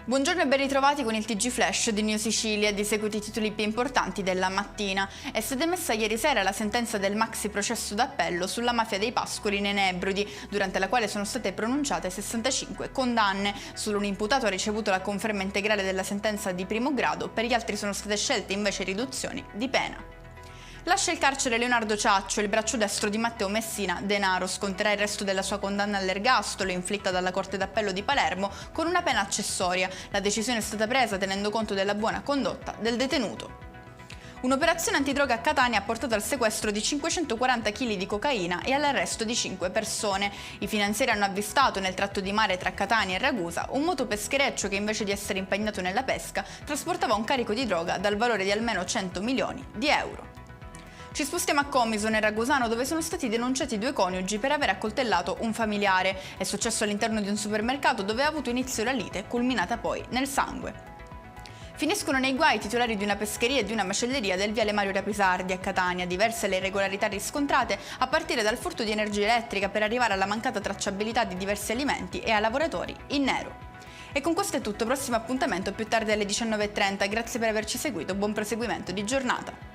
Buongiorno e ben ritrovati con il TG Flash di New Sicilia. Di seguito i titoli più importanti della mattina. È stata emessa ieri sera la sentenza del maxi processo d'appello sulla mafia dei pascoli nei Nebrodi, durante la quale sono state pronunciate 65 condanne. Solo un imputato ha ricevuto la conferma integrale della sentenza di primo grado, per gli altri sono state scelte invece riduzioni di pena. Lascia il carcere Leonardo Ciaccio, il braccio destro di Matteo Messina Denaro sconterà il resto della sua condanna all'ergastolo inflitta dalla Corte d'Appello di Palermo con una pena accessoria. La decisione è stata presa tenendo conto della buona condotta del detenuto. Un'operazione antidroga a Catania ha portato al sequestro di 540 kg di cocaina e all'arresto di 5 persone. I finanzieri hanno avvistato nel tratto di mare tra Catania e Ragusa un motopeschereccio che invece di essere impegnato nella pesca trasportava un carico di droga dal valore di almeno 100 milioni di euro. Ci spostiamo a Comiso, nel Ragusano, dove sono stati denunciati due coniugi per aver accoltellato un familiare. È successo all'interno di un supermercato dove ha avuto inizio la lite, culminata poi nel sangue. Finiscono nei guai i titolari di una pescheria e di una macelleria del viale Mario Rapisardi a Catania. Diverse le irregolarità riscontrate, a partire dal furto di energia elettrica per arrivare alla mancata tracciabilità di diversi alimenti e a lavoratori in nero. E con questo è tutto, prossimo appuntamento più tardi alle 19:30. Grazie per averci seguito, buon proseguimento di giornata.